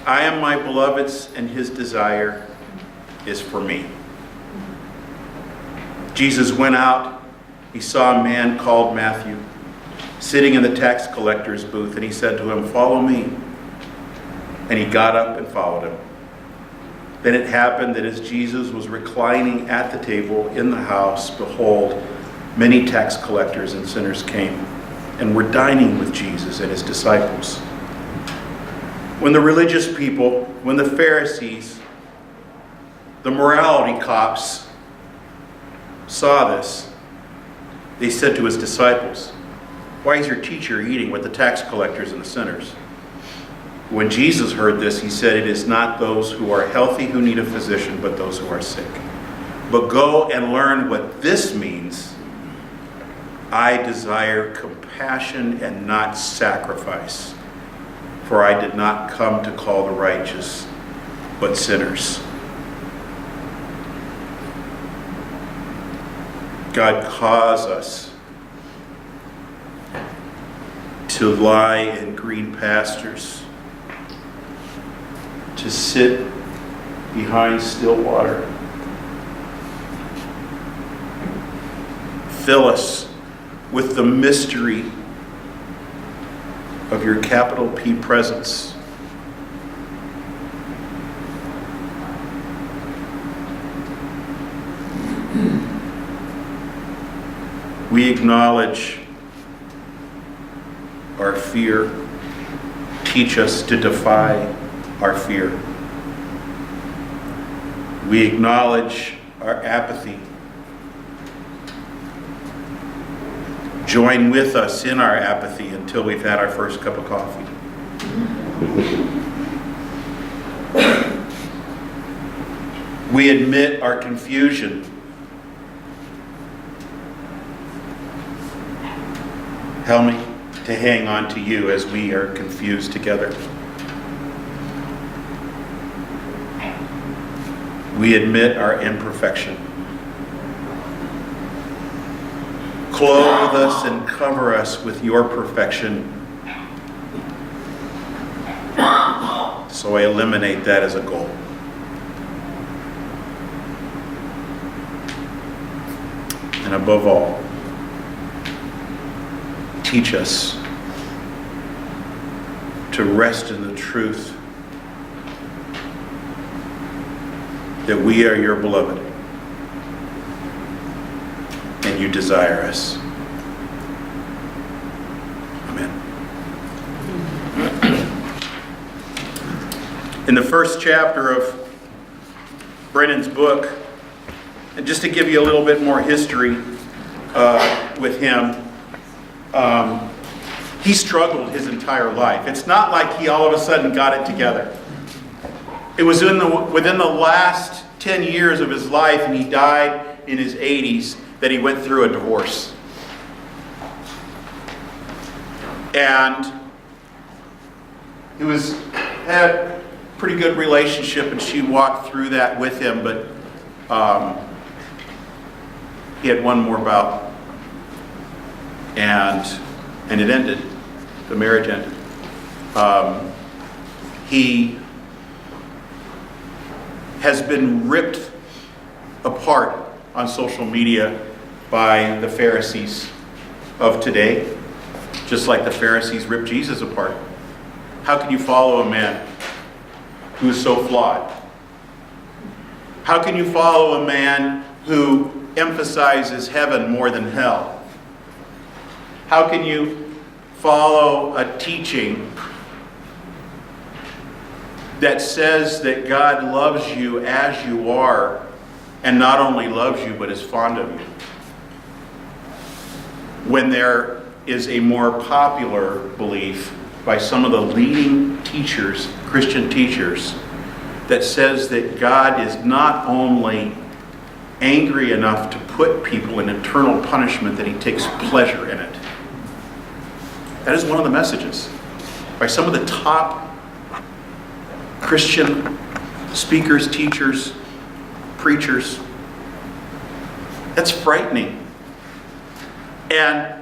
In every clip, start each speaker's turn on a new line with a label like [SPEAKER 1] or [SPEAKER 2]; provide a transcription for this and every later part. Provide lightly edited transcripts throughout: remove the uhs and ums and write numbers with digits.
[SPEAKER 1] I am my beloved's, and his desire is for me. Jesus went out. He saw a man called Matthew sitting in the tax collector's booth, and he said to him, "Follow me." And he got up and followed him. Then it happened that as Jesus was reclining at the table in the house, behold, many tax collectors and sinners came and were dining with Jesus and his disciples. When the religious people, when the Pharisees, the morality cops saw this, they said to his disciples, "Why is your teacher eating with the tax collectors and the sinners?" When Jesus heard this, he said, "It is not those who are healthy who need a physician, but those who are sick. But go and learn what this means. I desire compassion and not sacrifice, for I did not come to call the righteous, but sinners." God calls us to lie in green pastures, to sit behind still water. Fill us with the mystery of your capital P presence. We acknowledge our fear. Teach us to defy our fear. We acknowledge our apathy. Join with us in our apathy until we've had our first cup of coffee. We admit our confusion. Help me to hang on to you as we are confused together. We admit our imperfection. Clothe us and cover us with your perfection. So I eliminate that as a goal. And above all, teach us to rest in the truth that we are your beloved and you desire us. Amen. In the first chapter of Brennan's book, and just to give you a little bit more history with him, he struggled his entire life. It's not like he all of a sudden got it together. It was within the last 10 years of his life, and he died in his 80s, that he went through a divorce. And he had a pretty good relationship, and she walked through that with him, but he had one more bout, and it ended. The marriage ended. He has been ripped apart on social media by the Pharisees of today, just like the Pharisees ripped Jesus apart. How can you follow a man who is so flawed? How can you follow a man who emphasizes heaven more than hell? How can you follow a teaching that says that God loves you as you are, and not only loves you, but is fond of you, when there is a more popular belief by some of the leading teachers, Christian teachers, that says that God is not only angry enough to put people in eternal punishment, that he takes pleasure in it. That is one of the messages by some of the top Christian speakers, teachers, preachers. That's frightening. And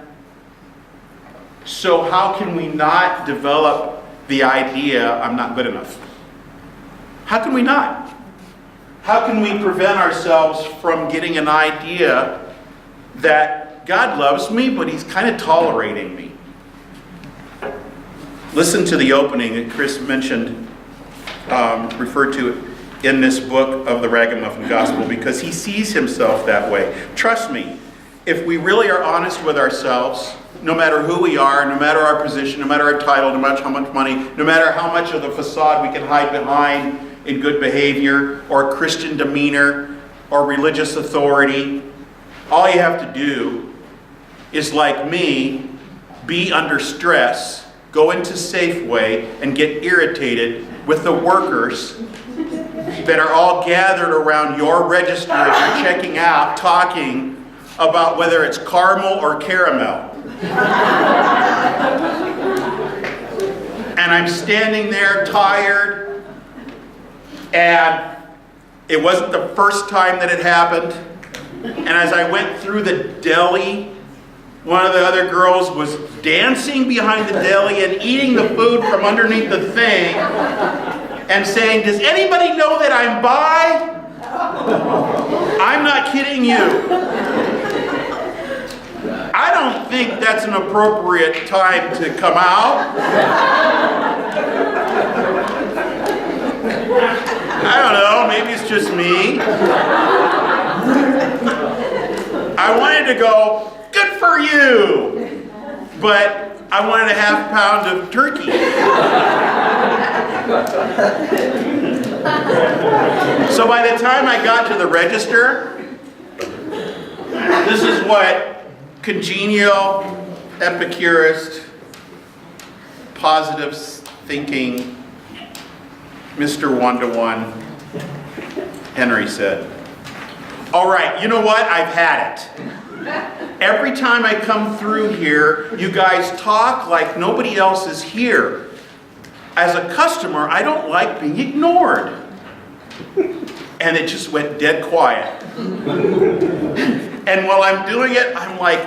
[SPEAKER 1] so how can we not develop the idea, I'm not good enough? How can we not? How can we prevent ourselves from getting an idea that God loves me, but he's kind of tolerating me? Listen to the opening that Chris mentioned, referred to in this book of the Ragamuffin Gospel, because he sees himself that way. Trust me, if we really are honest with ourselves, no matter who we are, no matter our position, no matter our title, no matter how much money, no matter how much of the facade we can hide behind in good behavior or Christian demeanor or religious authority, all you have to do is, like me, be under stress, go into Safeway and get irritated with the workers that are all gathered around your register as you're checking out, talking about whether it's caramel or caramel. And I'm standing there tired, and it wasn't the first time that it happened. And as I went through the deli, one of the other girls was dancing behind the deli and eating the food from underneath the thing and saying, "Does anybody know that I'm bi?" I'm not kidding you. I don't think that's an appropriate time to come out. I don't know, maybe it's just me. I wanted to go, "Good for you," but I wanted a half pound of turkey. So by the time I got to the register, this is what congenial, epicurist, positive thinking Mr. One-to-One Henry said. "All right, you know what? I've had it. Every time I come through here, you guys talk like nobody else is here. As a customer, I don't like being ignored." And it just went dead quiet. And while I'm doing it, I'm like,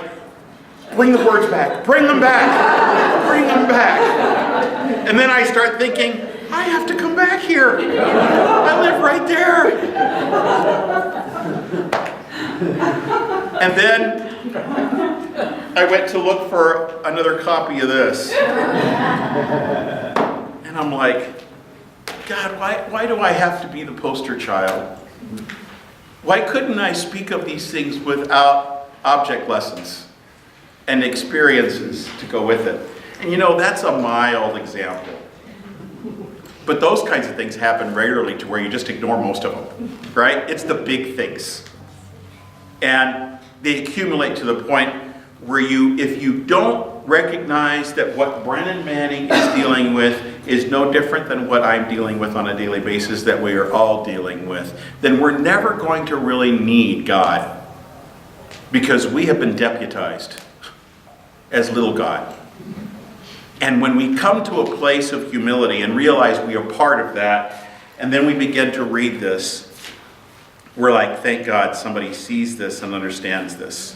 [SPEAKER 1] "Bring the words back, bring them back, bring them back." And then I start thinking, I have to come back here. I live right there. And then I went to look for another copy of this. And I'm like, God, why do I have to be the poster child? Why couldn't I speak of these things without object lessons and experiences to go with it? And you know, that's a mild example. But those kinds of things happen regularly to where you just ignore most of them, right? It's the big things. And they accumulate to the point where if you don't recognize that what Brennan Manning is dealing with is no different than what I'm dealing with on a daily basis, that we are all dealing with, then we're never going to really need God, because we have been deputized as little God. And when we come to a place of humility and realize we are part of that, and then we begin to read this, we're like, thank God somebody sees this and understands this.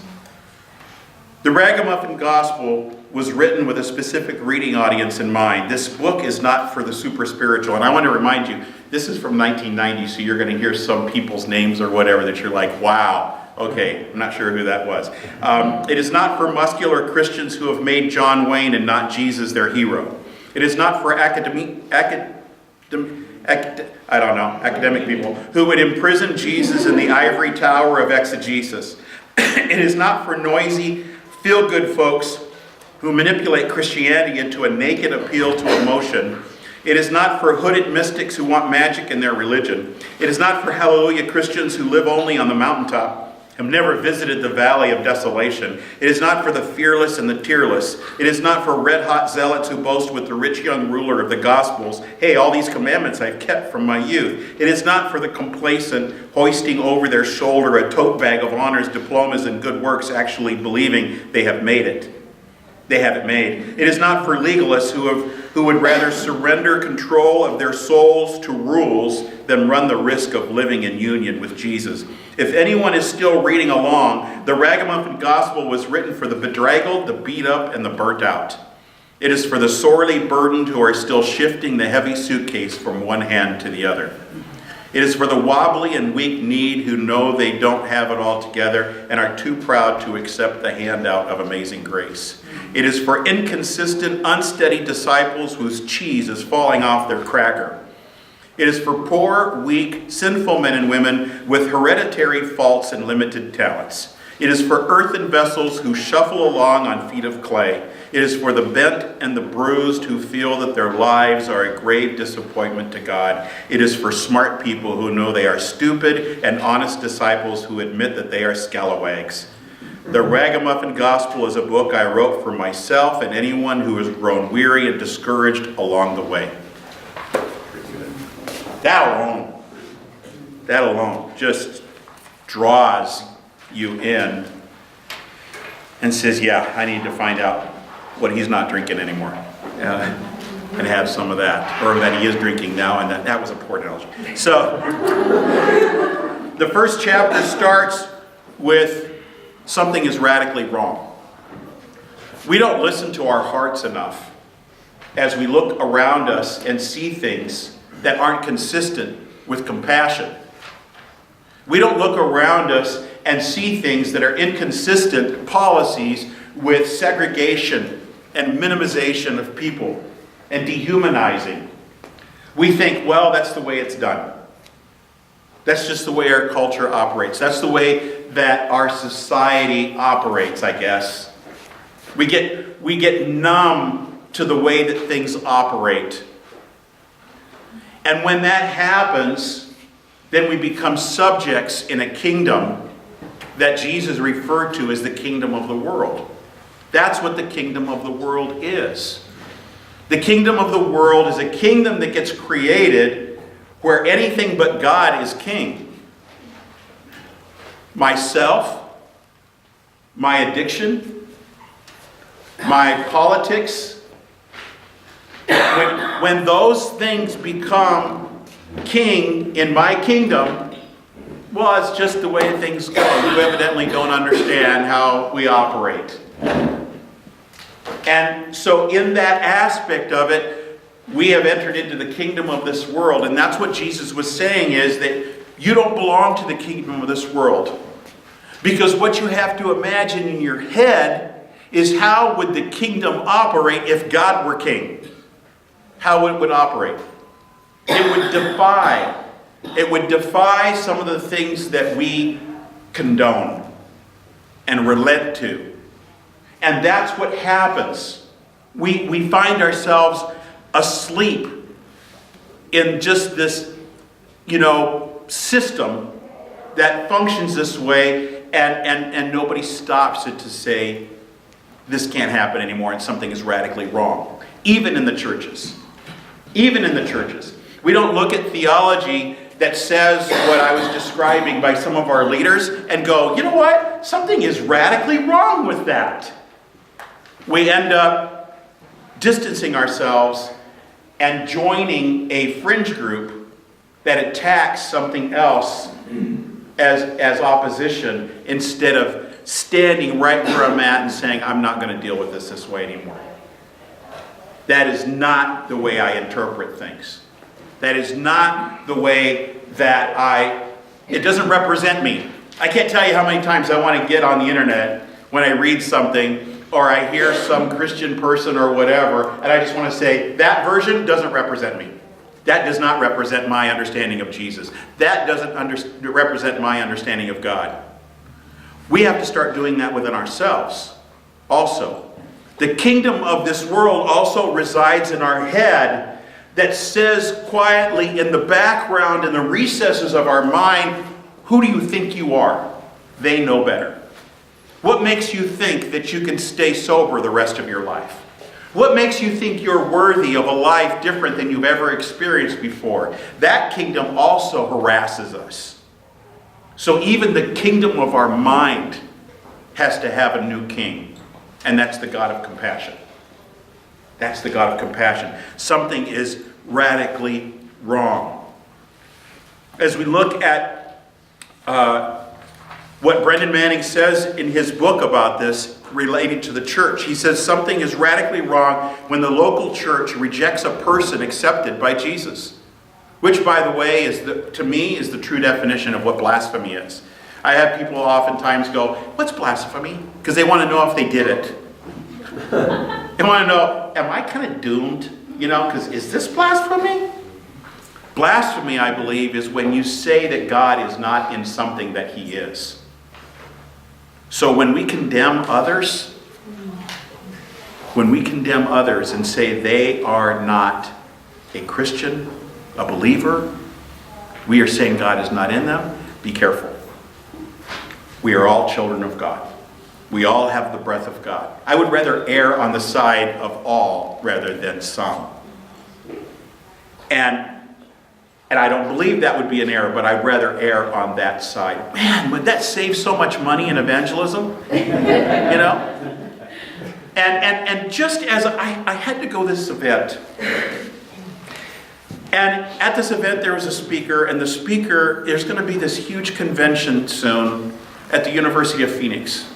[SPEAKER 1] The Ragamuffin Gospel was written with a specific reading audience in mind. This book is not for the super spiritual. And I want to remind you, this is from 1990, so you're going to hear some people's names or whatever that you're like, wow, okay, I'm not sure who that was. It is not for muscular Christians who have made John Wayne and not Jesus their hero. It is not for academic people who would imprison Jesus in the ivory tower of exegesis. It is not for noisy, feel-good folks who manipulate Christianity into a naked appeal to emotion. It is not for hooded mystics who want magic in their religion. It is not for hallelujah Christians who live only on the mountaintop, have never visited the valley of desolation. It is not for the fearless and the tearless. It is not for red-hot zealots who boast with the rich young ruler of the Gospels, hey, all these commandments I've kept from my youth. It is not for the complacent, hoisting over their shoulder a tote bag of honors, diplomas, and good works, actually believing they have made it. They have it made. It is not for legalists who would rather surrender control of their souls to rules than run the risk of living in union with Jesus. If anyone is still reading along, the Ragamuffin Gospel was written for the bedraggled, the beat up, and the burnt out. It is for the sorely burdened who are still shifting the heavy suitcase from one hand to the other. It is for the wobbly and weak-kneed who know they don't have it all together and are too proud to accept the handout of amazing grace. It is for inconsistent, unsteady disciples whose cheese is falling off their cracker. It is for poor, weak, sinful men and women with hereditary faults and limited talents. It is for earthen vessels who shuffle along on feet of clay. It is for the bent and the bruised who feel that their lives are a grave disappointment to God. It is for smart people who know they are stupid and honest disciples who admit that they are scalawags. The Ragamuffin Gospel is a book I wrote for myself and anyone who has grown weary and discouraged along the way. That alone just draws you in and says, yeah, I need to find out what he's not drinking anymore and have some of that, or that he is drinking now, and that was a poor analogy. So the first chapter starts with something is radically wrong. We don't listen to our hearts enough as we look around us and see things that aren't consistent with compassion. We don't look around us and see things that are inconsistent policies with segregation and minimization of people and dehumanizing. We think, well, that's the way it's done. That's just the way our culture operates. That's the way that our society operates, I guess. We get numb to the way that things operate. And when that happens, then we become subjects in a kingdom that Jesus referred to as the kingdom of the world. That's what the kingdom of the world is. The kingdom of the world is a kingdom that gets created where anything but God is king. Myself, my addiction, my politics, when those things become king in my kingdom, well, it's just the way things go. You evidently don't understand how we operate. And so in that aspect of it, we have entered into the kingdom of this world. And that's what Jesus was saying, is that you don't belong to the kingdom of this world. Because what you have to imagine in your head is, how would the kingdom operate if God were king? How it would operate. It would defy some of the things that we condone and relent to. And that's what happens. We find ourselves asleep in just this, system that functions this way, and nobody stops it to say, this can't happen anymore and something is radically wrong. Even in the churches. Even in the churches. We don't look at theology that says what I was describing by some of our leaders and go, you know what? Something is radically wrong with that. We end up distancing ourselves and joining a fringe group that attacks something else as opposition, instead of standing right where I'm at and saying, I'm not going to deal with this way anymore. That is not the way I interpret things. That is not the way that it doesn't represent me. I can't tell you how many times I want to get on the internet when I read something or I hear some Christian person or whatever, and I just want to say, that version doesn't represent me. That does not represent my understanding of Jesus. That doesn't represent my understanding of God. We have to start doing that within ourselves also. The kingdom of this world also resides in our head, that says quietly in the background, in the recesses of our mind, who do you think you are? They know better. What makes you think that you can stay sober the rest of your life? What makes you think you're worthy of a life different than you've ever experienced before? That kingdom also harasses us. So even the kingdom of our mind has to have a new king. And that's the God of compassion. That's the God of compassion. Something is radically wrong. As we look at what Brendan Manning says in his book about this, related to the church, he says something is radically wrong when the local church rejects a person accepted by Jesus. which, by the way, to me is the true definition of what blasphemy is. I have people oftentimes go, what's blasphemy? Because they want to know if they did it. They want to know, am I kind of doomed? Because is this blasphemy? Blasphemy, I believe, is when you say that God is not in something that he is. So when we condemn others and say they are not a Christian, a believer, we are saying God is not in them. Be careful. We are all children of God. We all have the breath of God. I would rather err on the side of all rather than some. And I don't believe that would be an error, but I'd rather err on that side. Man, would that save so much money in evangelism? And just as I had to go to this event, and at this event there was a speaker, and there's going to be this huge convention soon at the University of Phoenix.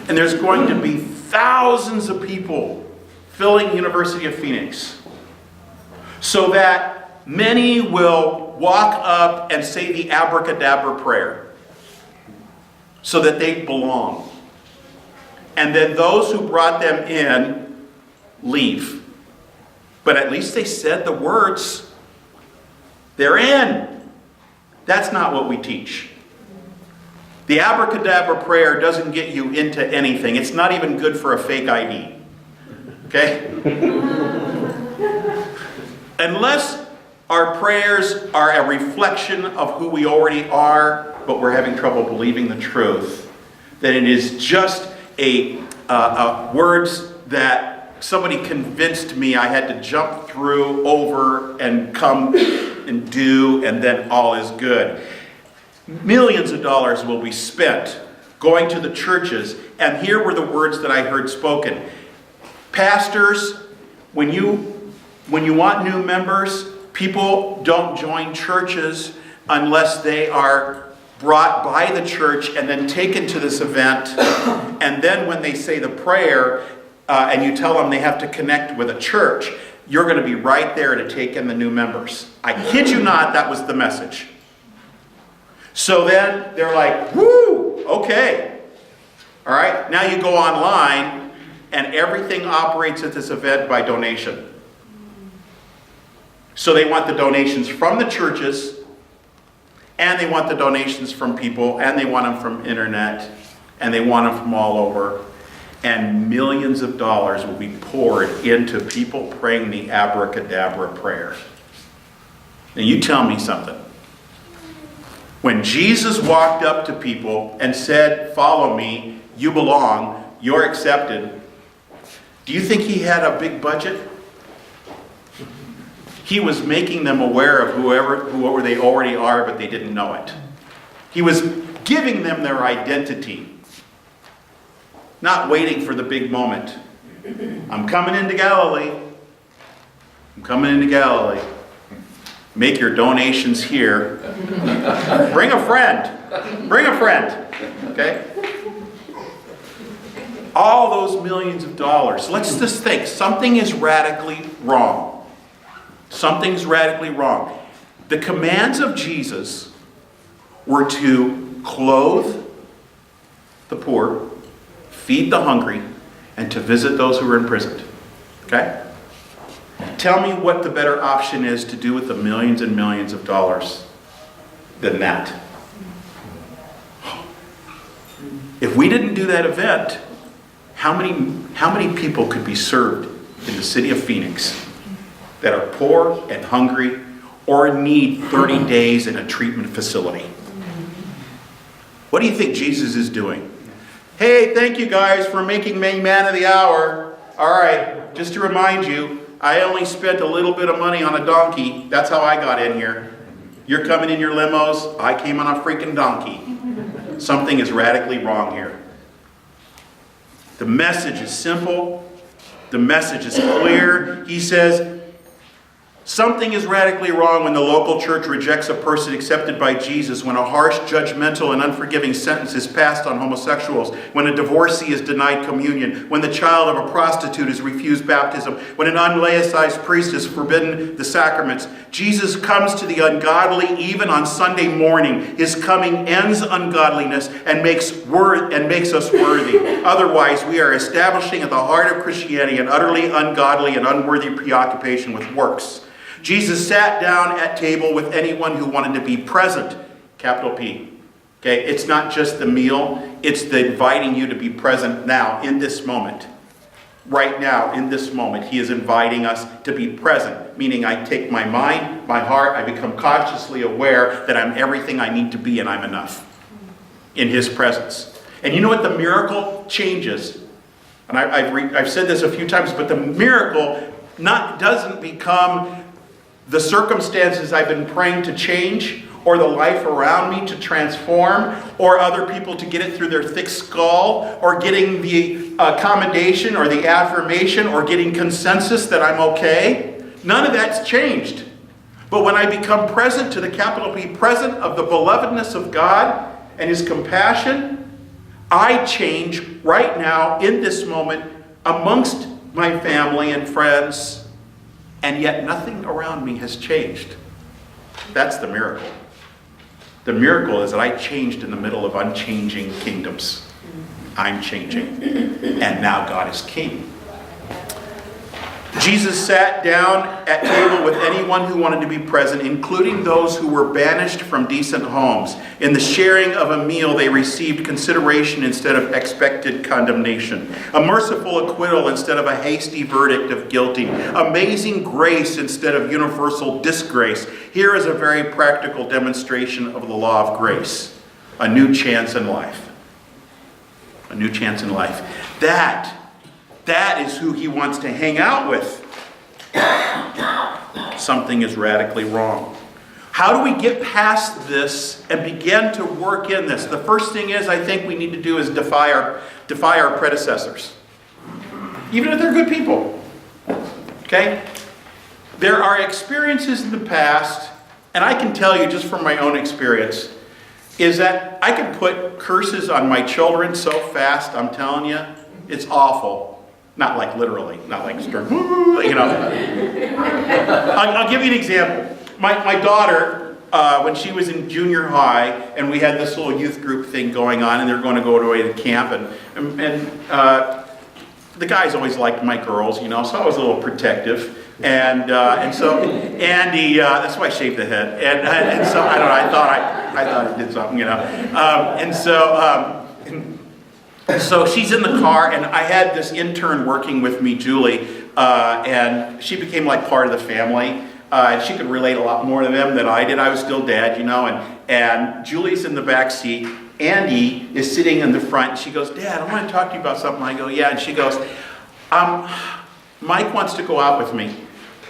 [SPEAKER 1] And there's going to be thousands of people filling University of Phoenix, so that many will walk up and say the abracadabra prayer so that they belong. And then those who brought them in leave. But at least they said the words. They're in. That's not what we teach. The abracadabra prayer doesn't get you into anything. It's not even good for a fake ID. Okay? Unless our prayers are a reflection of who we already are, but we're having trouble believing the truth, then it is just words that somebody convinced me I had to jump through, over, and come and do, and then all is good. Millions of dollars will be spent going to the churches, and here were the words that I heard spoken. Pastors, when you want new members, people don't join churches unless they are brought by the church and then taken to this event. And then when they say the prayer and you tell them they have to connect with a church, you're going to be right there to take in the new members. I kid you not, that was the message. So then they're like, woo, okay. All right, now you go online and everything operates at this event by donation. So they want the donations from the churches, and they want the donations from people, and they want them from internet, and they want them from all over. And millions of dollars will be poured into people praying the abracadabra prayer. Now you tell me something. When Jesus walked up to people and said, follow me, you belong, you're accepted, do you think he had a big budget? He was making them aware of whoever they already are, but they didn't know it. He was giving them their identity, not waiting for the big moment. I'm coming into Galilee. I'm coming into Galilee. Make your donations here. Bring a friend. Bring a friend. Okay? All those millions of dollars. Let's just think. Something is radically wrong. Something's radically wrong. The commands of Jesus were to clothe the poor, feed the hungry, and to visit those who were imprisoned. Okay? Tell me what the better option is to do with the millions and millions of dollars than that. If we didn't do that event, how many people could be served in the city of Phoenix that are poor and hungry or need 30 days in a treatment facility? What do you think Jesus is doing? Hey, thank you guys for making me man of the hour. All right, just to remind you, I only spent a little bit of money on a donkey. That's how I got in here. You're coming in your limos. I came on a freaking donkey. Something is radically wrong here. The message is simple. The message is clear. He says, Something is radically wrong when the local church rejects a person accepted by Jesus, when a harsh, judgmental, and unforgiving sentence is passed on homosexuals, when a divorcee is denied communion, when the child of a prostitute is refused baptism, when an unlaicized priest is forbidden the sacraments. Jesus comes to the ungodly even on Sunday morning. His coming ends ungodliness and makes us worthy. Otherwise, we are establishing at the heart of Christianity an utterly ungodly and unworthy preoccupation with works. Jesus sat down at table with anyone who wanted to be present, capital P. Okay, it's not just the meal, it's the inviting you to be present now, in this moment. Right now, in this moment, he is inviting us to be present, meaning I take my mind, my heart, I become consciously aware that I'm everything I need to be and I'm enough in his presence. And you know what the miracle changes? And I've said this a few times, but the miracle doesn't become the circumstances I've been praying to change, or the life around me to transform, or other people to get it through their thick skull, or getting the commendation or the affirmation or getting consensus that I'm okay. None of that's changed. But when I become present to the capital P, present of the belovedness of God and his compassion, I change right now in this moment amongst my family and friends, and yet nothing around me has changed. That's the miracle. The miracle is that I changed in the middle of unchanging kingdoms. I'm changing. And now God is king. Jesus sat down at table with anyone who wanted to be present, including those who were banished from decent homes. In the sharing of a meal, they received consideration instead of expected condemnation, a merciful acquittal instead of a hasty verdict of guilty, amazing grace instead of universal disgrace. Here is a very practical demonstration of the law of grace. A new chance in life. A new chance in life. That is who he wants to hang out with. Something is radically wrong. How do we get past this and begin to work in this? The first thing is, I think we need to do is defy our predecessors. Even if they're good people. Okay? There are experiences in the past, and I can tell you just from my own experience, is that I can put curses on my children so fast, I'm telling you, it's awful. Not like literally, not like, you know. I'll give you an example. My daughter, when she was in junior high, and we had this little youth group thing going on, and they were going to go away to camp, and the guys always liked my girls, you know, so I was a little protective. And so Andy, that's why I shaved the head. And so I don't know, I thought I did something, you know. And so she's in the car, and I had this intern working with me, Julie, and she became like part of the family. And she could relate a lot more to them than I did. I was still dad, you know, and Julie's in the back seat. Andy is sitting in the front. She goes, Dad, I want to talk to you about something. I go, yeah. And she goes, Mike wants to go out with me.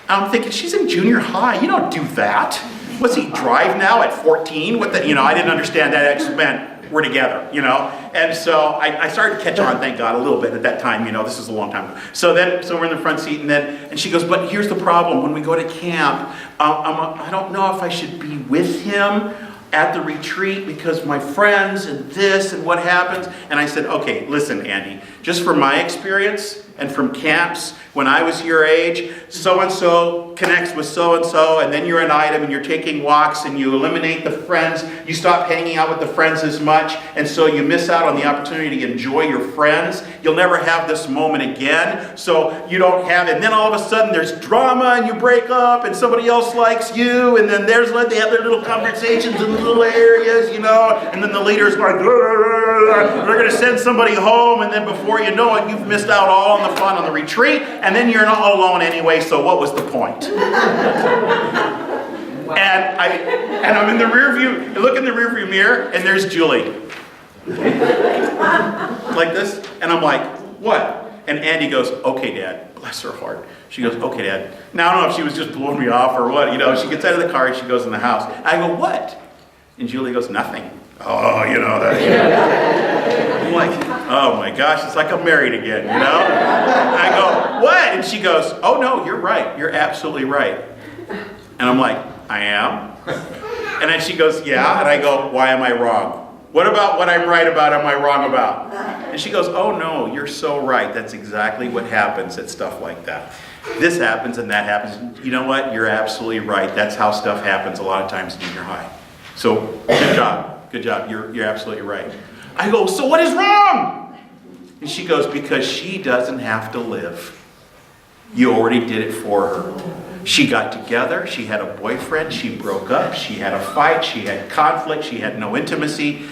[SPEAKER 1] I'm thinking, she's in junior high. You don't do that. What's he, drive now at 14? What the, you know, I didn't understand that it meant we're together, you know? And so I started to catch on, thank God, a little bit at that time, you know, this is a long time ago. So we're in the front seat, and she goes, but here's the problem, when we go to camp, I don't know if I should be with him at the retreat because my friends and this and what happens. And I said, okay, listen, Andy, just from my experience and from camps, when I was your age, so-and-so connects with so-and-so, and then you're an item and you're taking walks and you eliminate the friends. You stop hanging out with the friends as much, and so you miss out on the opportunity to enjoy your friends. You'll never have this moment again, so you don't have it. And then all of a sudden there's drama and you break up and somebody else likes you, and then they have their little conversations in little areas, you know, and then the leader's like, they're going to send somebody home, and then before you know it, you've missed out all on the fun on the retreat, and then you're not alone anyway, so what was the point? And I'm in the rear view, I look in the rear view mirror, and there's Julie. Like this, and I'm like, what? And Andy goes, okay, Dad. Bless her heart. She goes, okay, Dad. Now, I don't know if she was just blowing me off or what, you know. She gets out of the car and she goes in the house. I go, what? And Julie goes, nothing. Oh, you know that. I'm like, oh my gosh, it's like I'm married again, you know? I go, what? And she goes, oh no, you're right. You're absolutely right. And I'm like, I am? And then she goes, yeah. And I go, why am I wrong? What about what I'm right about am I wrong about? And she goes, oh no, you're so right. That's exactly what happens at stuff like that. This happens and that happens. You know what? You're absolutely right. That's how stuff happens a lot of times in junior high. So good job. Good job. You're absolutely right. I go, so what is wrong? And she goes, because she doesn't have to live. You already did it for her. She got together, she had a boyfriend, she broke up, she had a fight, she had conflict, she had no intimacy.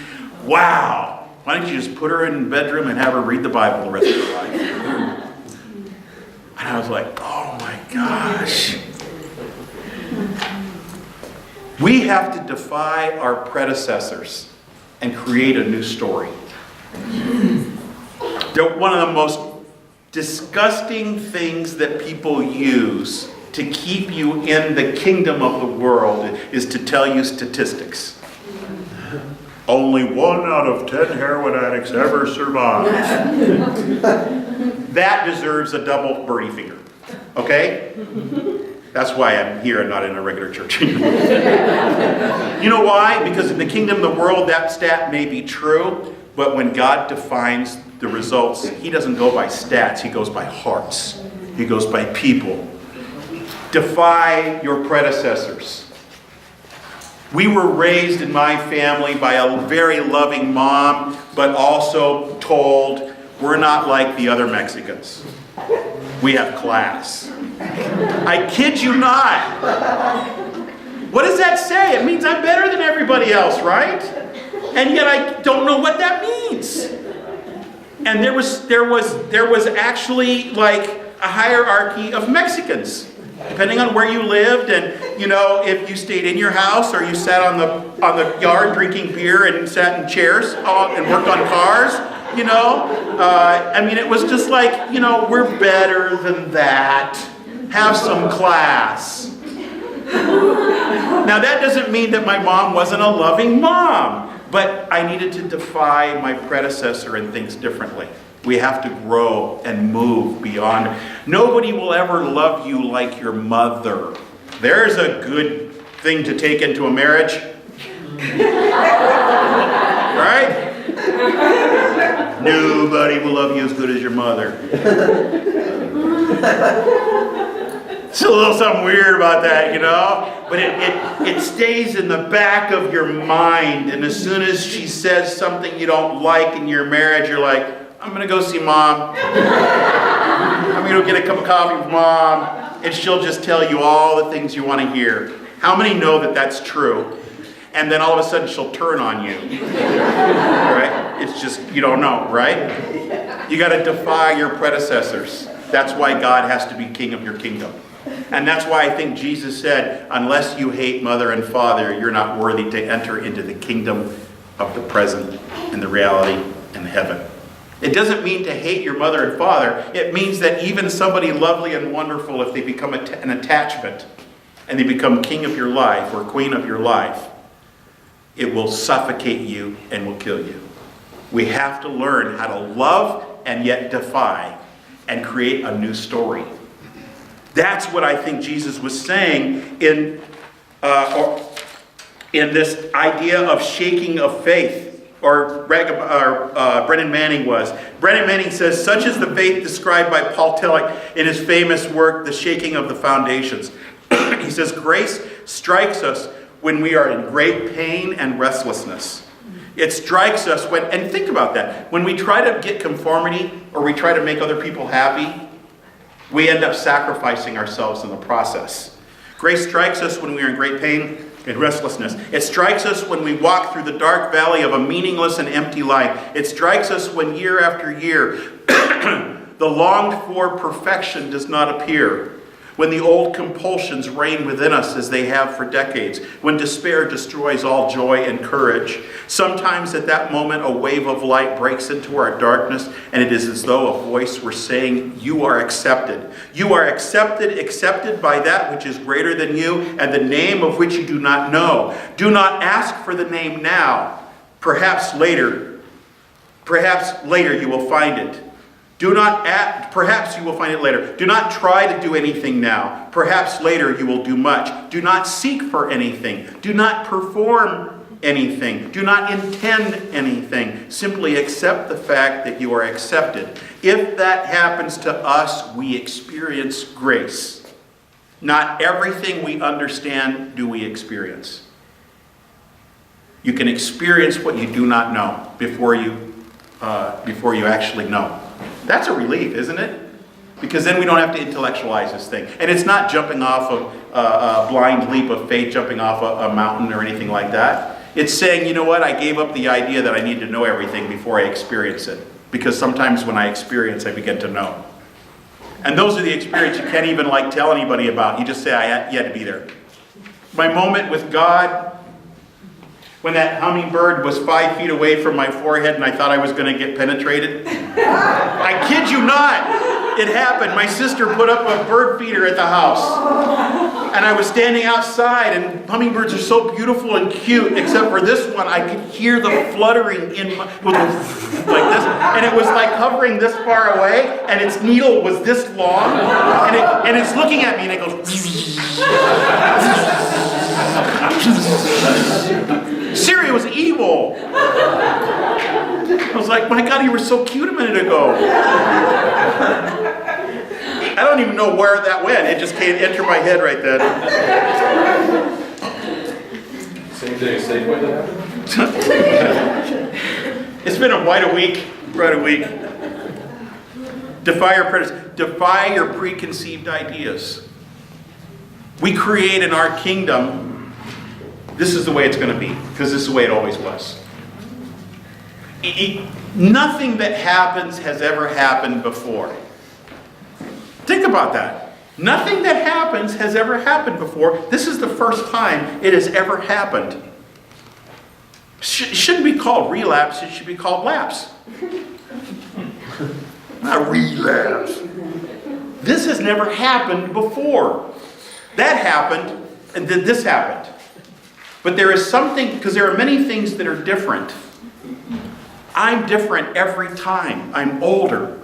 [SPEAKER 1] Wow! Why don't you just put her in the bedroom and have her read the Bible the rest of her life? And I was like, oh my gosh. We have to defy our predecessors and create a new story. They're one of the most disgusting things that people use to keep you in the kingdom of the world is to tell you statistics. Only 1 out of 10 heroin addicts ever survive. That deserves a double birdie finger. Okay? That's why I'm here and not in a regular church. You know why? Because in the kingdom of the world, that stat may be true, but when God defines the results, he doesn't go by stats, he goes by hearts. He goes by people. Defy your predecessors. We were raised in my family by a very loving mom, but also told we're not like the other Mexicans. We have class. I kid you not. What does that say? It means I'm better than everybody else, right? And yet I don't know what that means. And there was actually like a hierarchy of Mexicans. Depending on where you lived, and you know, if you stayed in your house or you sat on the yard drinking beer and sat in chairs and worked on cars, you know, I mean, it was just like, you know, we're better than that. Have some class. Now that doesn't mean that my mom wasn't a loving mom, but I needed to defy my predecessor and things differently. We have to grow and move beyond. Nobody will ever love you like your mother. There's a good thing to take into a marriage. Right? Nobody will love you as good as your mother. It's a little something weird about that, you know? But it stays in the back of your mind. And as soon as she says something you don't like in your marriage, you're like, I'm going to go see mom. I'm going to go get a cup of coffee with mom. And she'll just tell you all the things you want to hear. How many know that that's true? And then all of a sudden she'll turn on you. Right? It's just, you don't know, right? You got to defy your predecessors. That's why God has to be king of your kingdom. And that's why I think Jesus said, unless you hate mother and father, you're not worthy to enter into the kingdom of the present and the reality in heaven. It doesn't mean to hate your mother and father. It means that even somebody lovely and wonderful, if they become an attachment and they become king of your life or queen of your life, it will suffocate you and will kill you. We have to learn how to love and yet defy and create a new story. That's what I think Jesus was saying in this idea of shaking of faith. Or Brennan Manning was. Brennan Manning says, such is the faith described by Paul Tillich in his famous work, The Shaking of the Foundations. He says, grace strikes us when we are in great pain and restlessness. It strikes us when, and think about that, when we try to get conformity or we try to make other people happy, we end up sacrificing ourselves in the process. Grace strikes us when we are in great pain and restlessness. It strikes us when we walk through the dark valley of a meaningless and empty life. It strikes us when year after year the longed for perfection does not appear. When the old compulsions reign within us as they have for decades. When despair destroys all joy and courage. Sometimes at that moment a wave of light breaks into our darkness and it is as though a voice were saying, you are accepted. You are accepted by that which is greater than you and the name of which you do not know. Do not ask for the name now. Perhaps later you will find it. Do not act, perhaps you will find it later. Do not try to do anything now. Perhaps later you will do much. Do not seek for anything. Do not perform anything. Do not intend anything. Simply accept the fact that you are accepted. If that happens to us, we experience grace. Not everything we understand do we experience. You can experience what you do not know before you actually know. That's a relief, isn't it? Because then we don't have to intellectualize this thing. And it's not jumping off of a blind leap of faith, jumping off a mountain or anything like that. It's saying, you know what, I gave up the idea that I need to know everything before I experience it. Because sometimes when I experience, I begin to know. And those are the experiences you can't even tell anybody about. You just say, you had to be there. My moment with God, when that hummingbird was 5 feet away from my forehead and I thought I was going to get penetrated. I kid you not. It happened. My sister put up a bird feeder at the house. And I was standing outside, and hummingbirds are so beautiful and cute, except for this one. I could hear the fluttering in my, like this. And it was like hovering this far away, and its needle was this long. And it's looking at me, and it goes... Siri was evil. I was like, my God, you were so cute a minute ago. I don't even know where that went. It just came enter my head right then.
[SPEAKER 2] Same day, same way that happened?
[SPEAKER 1] It's been quite a week. Defy your preconceived ideas. We create in our kingdom. This is the way it's going to be, because this is the way it always was. Nothing that happens has ever happened before. Think about that. Nothing that happens has ever happened before. This is the first time it has ever happened. It shouldn't be called relapse, it should be called lapse. Not relapse. This has never happened before. That happened, and then this happened. But there is something, because there are many things that are different. I'm different every time. I'm older.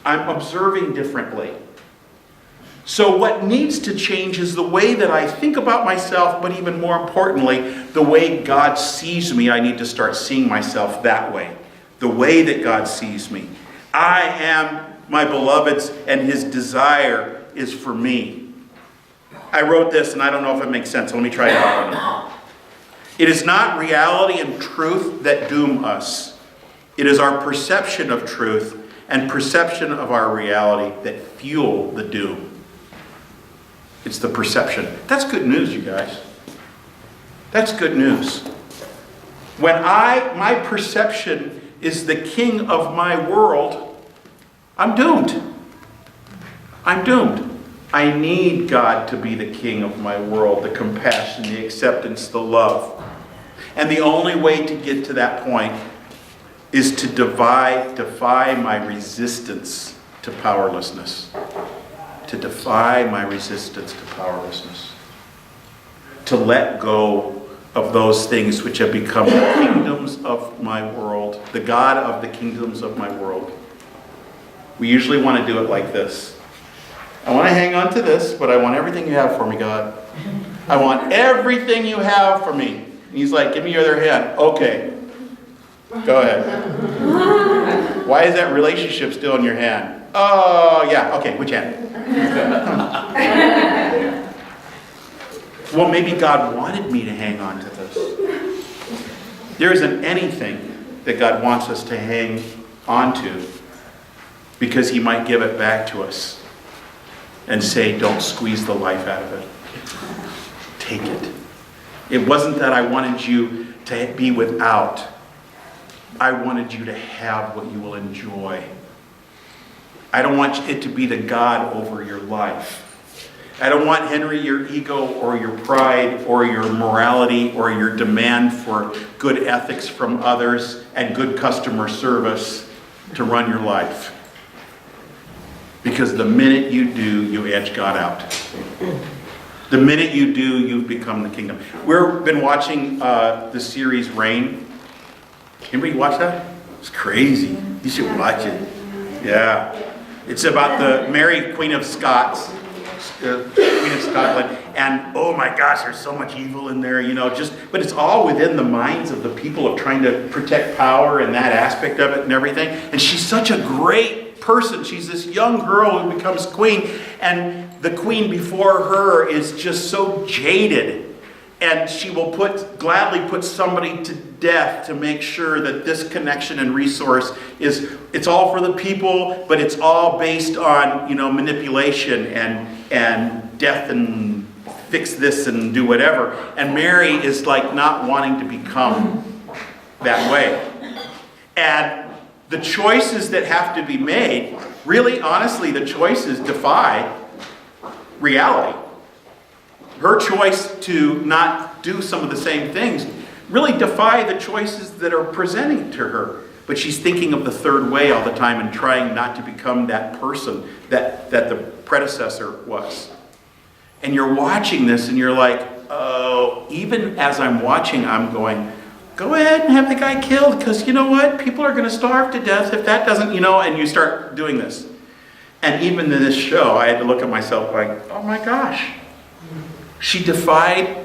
[SPEAKER 1] I'm observing differently. So what needs to change is the way that I think about myself, but even more importantly, the way God sees me. I need to start seeing myself that way. The way that God sees me. I am my beloved's, and his desire is for me. I wrote this, and I don't know if it makes sense. Let me try it out. It is not reality and truth that doom us. It is our perception of truth and perception of our reality that fuel the doom. It's the perception. That's good news, you guys. That's good news. When my perception is the king of my world, I'm doomed. I'm doomed. I need God to be the king of my world, the compassion, the acceptance, the love. And the only way to get to that point is to defy my resistance to powerlessness. To defy my resistance to powerlessness. To let go of those things which have become the kingdoms of my world, the God of the kingdoms of my world. We usually want to do it like this. I want to hang on to this, but I want everything you have for me, God. I want everything you have for me. And he's like, give me your other hand. Okay. Go ahead. Why is that relationship still in your hand? Oh, yeah. Okay, which hand? Well, maybe God wanted me to hang on to this. There isn't anything that God wants us to hang on to because he might give it back to us and say, don't squeeze the life out of it. Take it. It wasn't that I wanted you to be without. I wanted you to have what you will enjoy. I don't want it to be the God over your life. I don't want, Henry, your ego or your pride or your morality or your demand for good ethics from others and good customer service to run your life. Because the minute you do, you edge God out. The minute you do, you've become the kingdom. We've been watching the series Reign. Anybody watch that? It's crazy. You should watch it. Yeah. It's about the Mary, Queen of Scots, Queen of Scotland, and oh my gosh, there's so much evil in there, but it's all within the minds of the people of trying to protect power and that aspect of it and everything. And she's such a great person. She's this young girl who becomes queen, and the queen before her is just so jaded. And she will gladly put somebody to death to make sure that this connection and resource it's all for the people, but it's all based on, manipulation and death and fix this and do whatever. And Mary is like not wanting to become that way. And the choices that have to be made, really, honestly, the choices defy reality. Her choice to not do some of the same things really defy the choices that are presenting to her. But she's thinking of the third way all the time and trying not to become that person that the predecessor was. And you're watching this and you're like, oh, even as I'm watching, I'm going, go ahead and have the guy killed, because you know what? People are going to starve to death if that doesn't, and you start doing this. And even in this show, I had to look at myself like, oh my gosh. She defied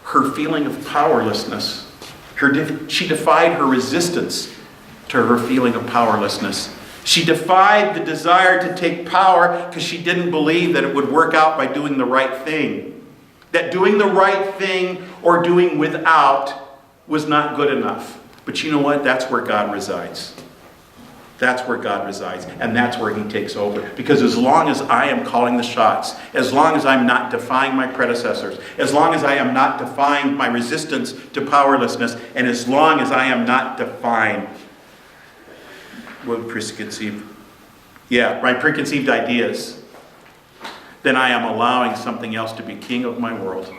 [SPEAKER 1] her feeling of powerlessness. She defied her resistance to her feeling of powerlessness. She defied the desire to take power because she didn't believe that it would work out by doing the right thing. That doing the right thing or doing without was not good enough. But you know what? That's where God resides. That's where God resides, and that's where he takes over. Because as long as I am calling the shots, as long as I'm not defying my predecessors, as long as I am not defying my resistance to powerlessness, and as long as I am not defying my preconceived ideas, then I am allowing something else to be king of my world.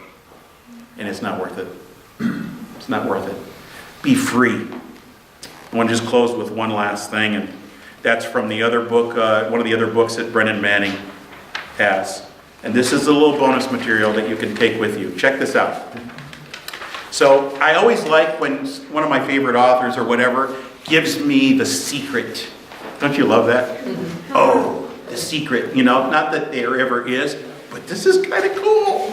[SPEAKER 1] And it's not worth it. It's not worth it. Be free. I want to just close with one last thing, and that's from the other book, one of the other books that Brennan Manning has. And this is a little bonus material that you can take with you. Check this out. So I always like when one of my favorite authors or whatever gives me the secret. Don't you love that? Oh, the secret. Not that there ever is, but this is kind of cool.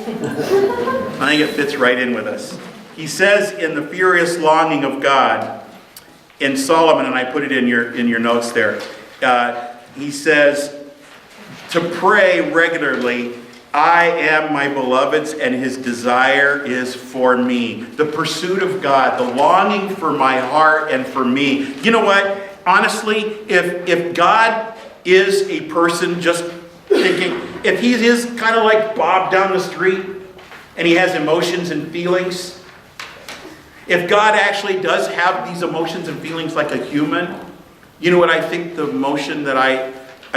[SPEAKER 1] I think it fits right in with us. He says in The Furious Longing of God, in Solomon, and I put it in your notes there, he says, to pray regularly, I am my beloved's and his desire is for me. The pursuit of God, the longing for my heart and for me. You know what? Honestly, if God is a person just thinking, if he is kind of like Bob down the street and he has emotions and feelings, if God actually does have these emotions and feelings like a human, you know what I think the emotion that I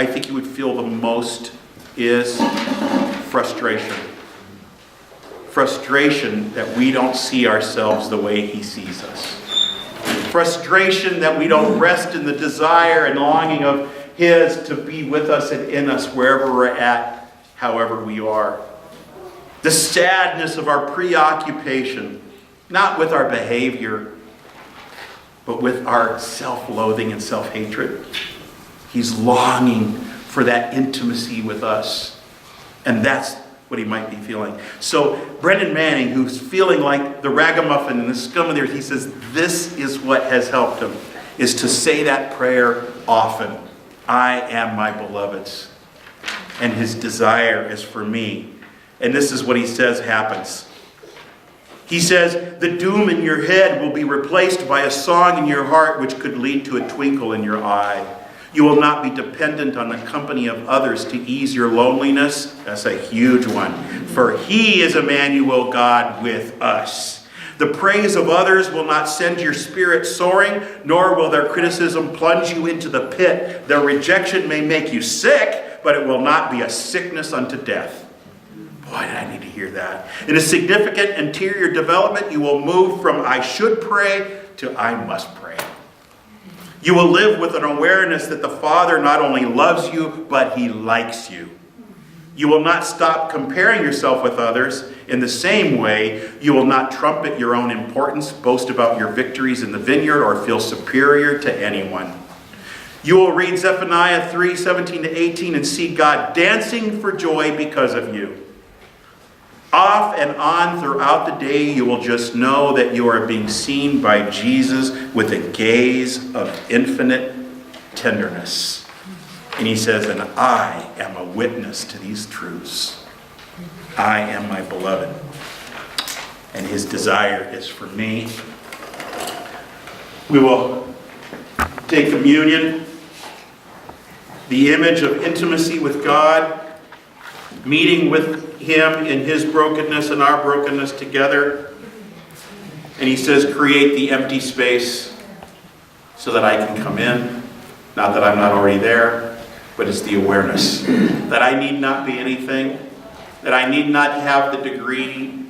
[SPEAKER 1] think you would feel the most is? Frustration. Frustration that we don't see ourselves the way he sees us. Frustration that we don't rest in the desire and longing of his to be with us and in us wherever we're at, however we are. The sadness of our preoccupation, not with our behavior, but with our self-loathing and self-hatred. He's longing for that intimacy with us. And that's what he might be feeling. So Brennan Manning, who's feeling like the ragamuffin and the scum of the earth, he says this is what has helped him, is to say that prayer often. I am my beloved's, and his desire is for me. And this is what he says happens. He says, the doom in your head will be replaced by a song in your heart which could lead to a twinkle in your eye. You will not be dependent on the company of others to ease your loneliness. That's a huge one. For he is Emmanuel, God with us. The praise of others will not send your spirit soaring, nor will their criticism plunge you into the pit. Their rejection may make you sick, but it will not be a sickness unto death. Boy, did I need to hear that. In a significant interior development, you will move from I should pray to I must pray. You will live with an awareness that the Father not only loves you, but he likes you. You will not stop comparing yourself with others. In the same way, you will not trumpet your own importance, boast about your victories in the vineyard, or feel superior to anyone. You will read Zephaniah 3:17-18 and see God dancing for joy because of you. Off and on throughout the day, you will just know that you are being seen by Jesus with a gaze of infinite tenderness. And he says, and I am a witness to these truths. I am my beloved, and his desire is for me. We will take communion, the image of intimacy with God, meeting with him in his brokenness and our brokenness together. And he says, create the empty space so that I can come in. Not that I'm not already there, but it's the awareness that I need not be anything, that I need not have the degree,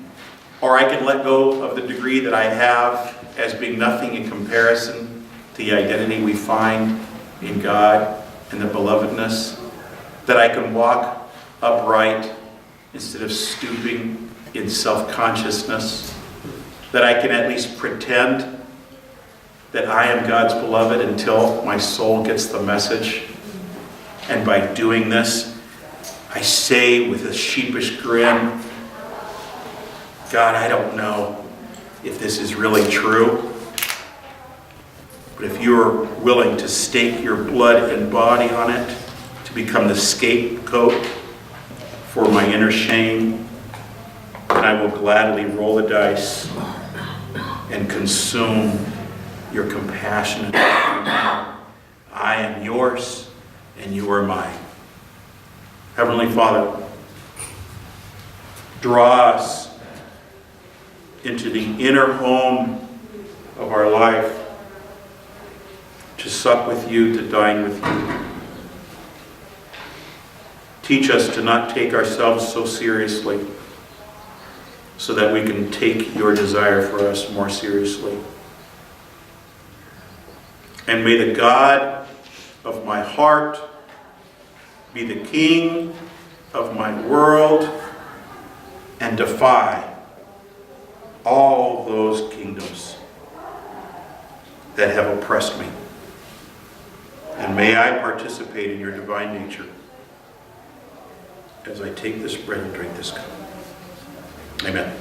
[SPEAKER 1] or I can let go of the degree that I have as being nothing in comparison to the identity we find in God and the belovedness, that I can walk upright instead of stooping in self-consciousness, that I can at least pretend that I am God's beloved until my soul gets the message. And by doing this, I say with a sheepish grin, God, I don't know if this is really true, but if you're willing to stake your blood and body on it to become the scapegoat for my inner shame, then I will gladly roll the dice and consume your compassionate love. I am yours and you are mine. Heavenly Father, draw us into the inner home of our life, to sup with you, to dine with you. Teach us to not take ourselves so seriously, so that we can take your desire for us more seriously. And may the God of my heart be the King of my world and defy all those kingdoms that have oppressed me. And may I participate in your divine nature as I take this bread and drink this cup. Amen.